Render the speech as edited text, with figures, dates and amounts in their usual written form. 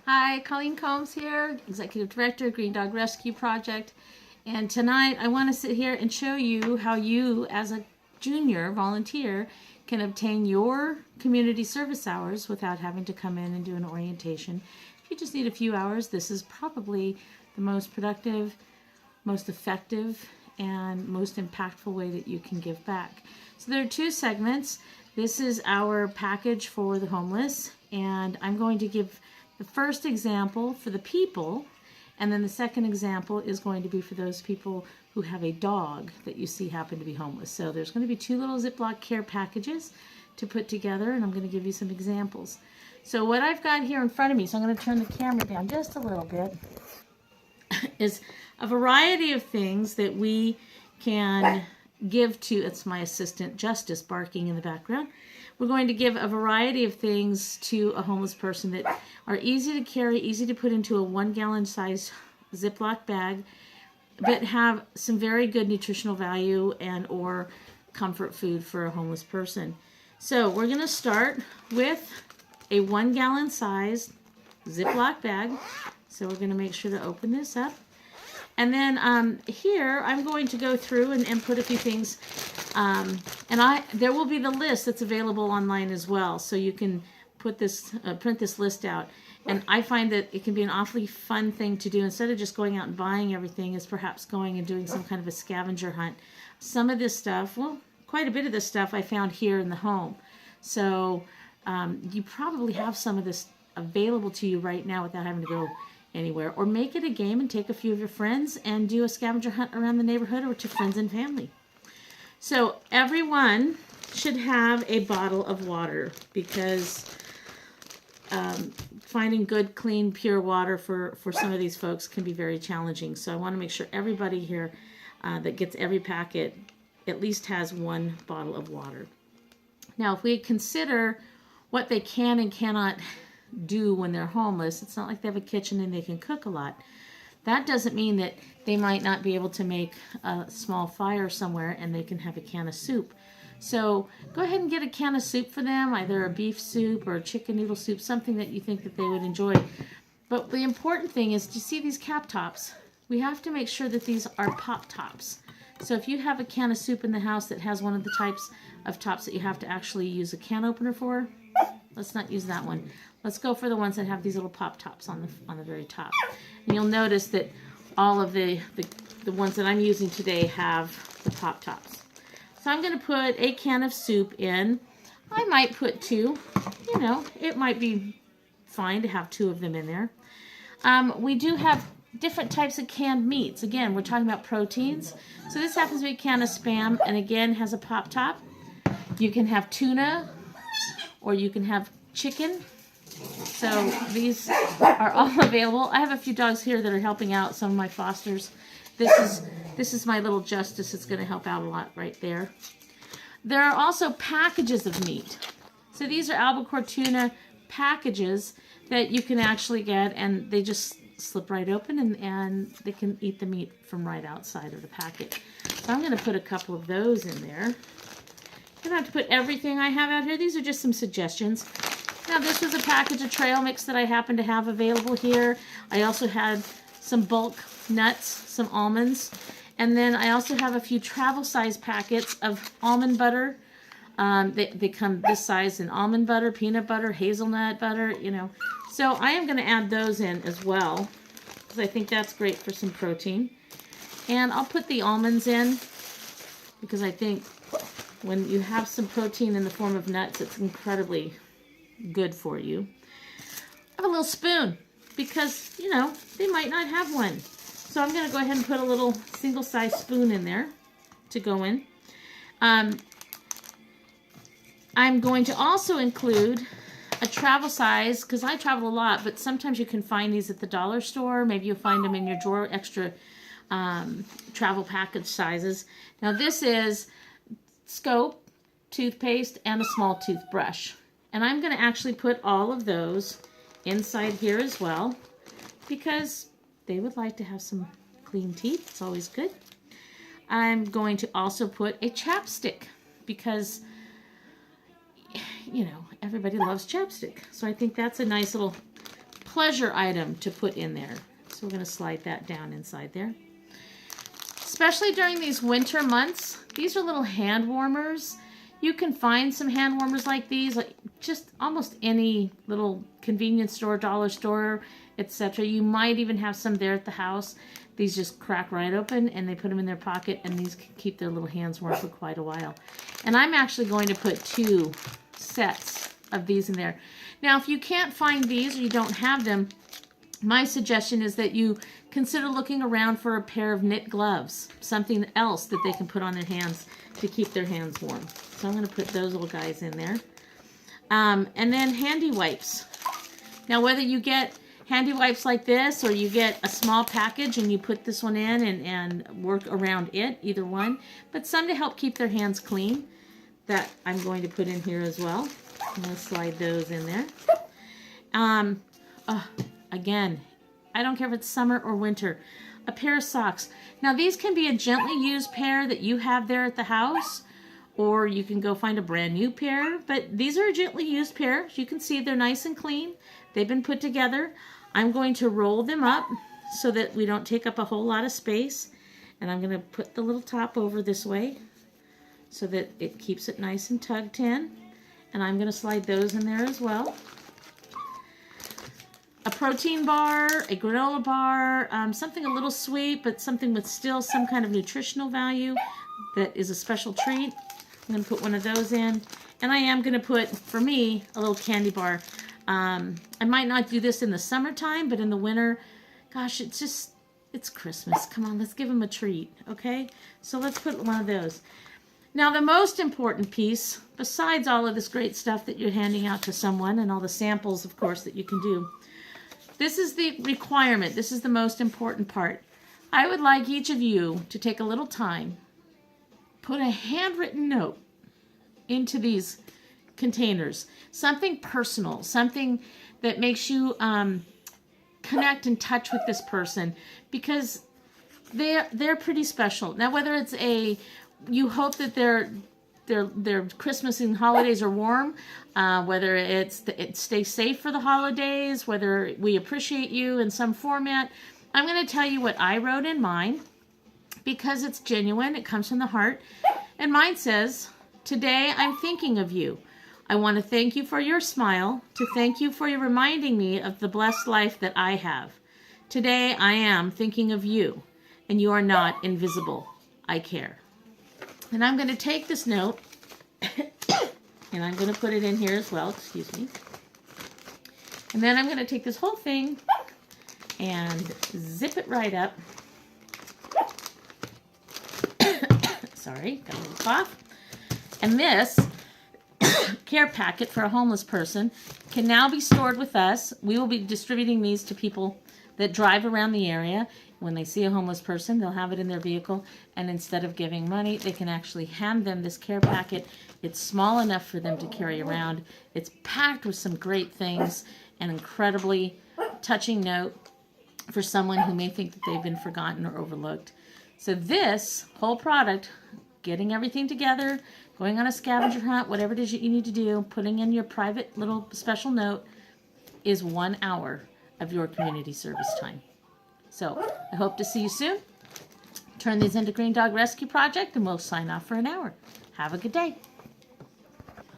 Hi, Colleen Combs here, Executive Director, Green Dog Rescue Project. And tonight I want to sit here and show you how you, as a junior volunteer, can obtain your community service hours without having to come in and do an orientation. If you just need a few hours, this is probably the most productive, most effective, and most impactful way that you can give back. So there are two segments. This is our package for the homeless, and I'm going to give the first example for the people, and then the second example is going to be for those people who have a dog that you see happen to be homeless. So there's going to be two little Ziploc care packages to put together, and I'm going to give you some examples. So what I've got here in front of me, so I'm going to turn the camera down just a little bit, is a variety of things that we can give to, it's my assistant Justice barking in the background. We're going to give a variety of things to a homeless person that are easy to carry, easy to put into a 1-gallon size Ziploc bag, but have some very good nutritional value and or comfort food for a homeless person. So we're going to start with a 1-gallon size Ziploc bag. So we're going to make sure to open this up. And then here I'm going to go through and put a few things, and there will be the list that's available online as well, so you can put this print this list out. And I find that it can be an awfully fun thing to do instead of just going out and buying everything, is perhaps going and doing some kind of a scavenger hunt. Some of this stuff, well, quite a bit of this stuff I found here in the home, so you probably have some of this available to you right now without having to go anywhere, or make it a game and take a few of your friends and do a scavenger hunt around the neighborhood or to friends and family. So everyone should have a bottle of water, because finding good, clean, pure water for some of these folks can be very challenging. So I want to make sure everybody here that gets every packet at least has one bottle of water. Now, if we consider what they can and cannot do when they're homeless, it's not like they have a kitchen and they can cook a lot. That doesn't mean that they might not be able to make a small fire somewhere and they can have a can of soup. So go ahead and get a can of soup for them, either a beef soup or a chicken noodle soup, something that you think that they would enjoy. But the important thing is, do you see these cap tops? We have to make sure that these are pop tops. So if you have a can of soup in the house that has one of the types of tops that you have to actually use a can opener for, let's not use that one. Let's go for the ones that have these little pop tops on the very top. And you'll notice that all of the ones that I'm using today have the pop tops. So I'm going to put a can of soup in. I might put two. You know, it might be fine to have two of them in there. We do have different types of canned meats. Again, we're talking about proteins. So this happens to be a can of Spam, and again has a pop top. You can have tuna, or you can have chicken. So these are all available. I have a few dogs here that are helping out, some of my fosters. This is my little Justice. It's going to help out a lot right there. There are also packages of meat. So these are albacore tuna packages that you can actually get, and they just slip right open, and they can eat the meat from right outside of the packet. So I'm going to put a couple of those in there. I don't have to put everything I have out here. These are just some suggestions. Now, this was a package of trail mix that I happen to have available here. I also had some bulk nuts, some almonds, and then I also have a few travel size packets of almond butter. They come this size in almond butter, peanut butter, hazelnut butter, you know. So I am going to add those in as well, because I think that's great for some protein. And I'll put the almonds in, because I think when you have some protein in the form of nuts, it's incredibly good for you. I have a little spoon, because, you know, they might not have one. So I'm going to go ahead and put a little single-size spoon in there to go in. I'm going to also include a travel size, because I travel a lot, but sometimes you can find these at the dollar store. Maybe you'll find them in your drawer, extra travel package sizes. Now this is Scope toothpaste and a small toothbrush. And I'm going to actually put all of those inside here as well, because they would like to have some clean teeth. It's always good. I'm going to also put a chapstick, because you know, everybody loves chapstick. So I think that's a nice little pleasure item to put in there. So we're going to slide that down inside there. Especially during these winter months, these are little hand warmers. You can find some hand warmers like these, like just almost any little convenience store, dollar store, etc. You might even have some there at the house. These just crack right open and they put them in their pocket, and these can keep their little hands warm for quite a while. And I'm actually going to put 2 sets of these in there. Now, if you can't find these or you don't have them, my suggestion is that you consider looking around for a pair of knit gloves, something else that they can put on their hands to keep their hands warm. So I'm going to put those little guys in there. And then handy wipes. Now, whether you get handy wipes like this or you get a small package and you put this one in and work around it, either one, but some to help keep their hands clean that I'm going to put in here as well. I'm going to slide those in there. Again, I don't care if it's summer or winter, a pair of socks. Now, these can be a gently used pair that you have there at the house, or you can go find a brand new pair, but these are a gently used pair. You can see they're nice and clean. They've been put together. I'm going to roll them up so that we don't take up a whole lot of space, and I'm going to put the little top over this way so that it keeps it nice and tucked in, and I'm going to slide those in there as well. A protein bar, a granola bar, something a little sweet, but something with still some kind of nutritional value that is a special treat. I'm going to put one of those in. And I am going to put, for me, a little candy bar. I might not do this in the summertime, but in the winter, gosh, it's Christmas. Come on, let's give them a treat, okay? So let's put one of those. Now, the most important piece, besides all of this great stuff that you're handing out to someone and all the samples, of course, that you can do, this is the requirement. This is the most important part. I would like each of you to take a little time, put a handwritten note into these containers. Something personal, something that makes you connect and touch with this person, because they're pretty special. Now, whether it's you hope that their Christmas and holidays are warm, whether it stays safe for the holidays, whether we appreciate you in some format. I'm going to tell you what I wrote in mine because it's genuine. It comes from the heart. And mine says, "Today I'm thinking of you. I want to thank you for your smile, to thank you for reminding me of the blessed life that I have. Today I am thinking of you, and you are not invisible. I care." And I'm going to take this note, and I'm going to put it in here as well, excuse me. And then I'm going to take this whole thing and zip it right up. Sorry, got a little cough. And this care packet for a homeless person can now be stored with us. We will be distributing these to people that drive around the area. When they see a homeless person, they'll have it in their vehicle, and instead of giving money, they can actually hand them this care packet. It's small enough for them to carry around. It's packed with some great things, an incredibly touching note for someone who may think that they've been forgotten or overlooked. So this whole product, getting everything together, going on a scavenger hunt, whatever it is you need to do, putting in your private little special note, is 1 hour of your community service time. So I hope to see you soon. Turn these into Green Dog Rescue Project, and we'll sign off for an hour. Have a good day.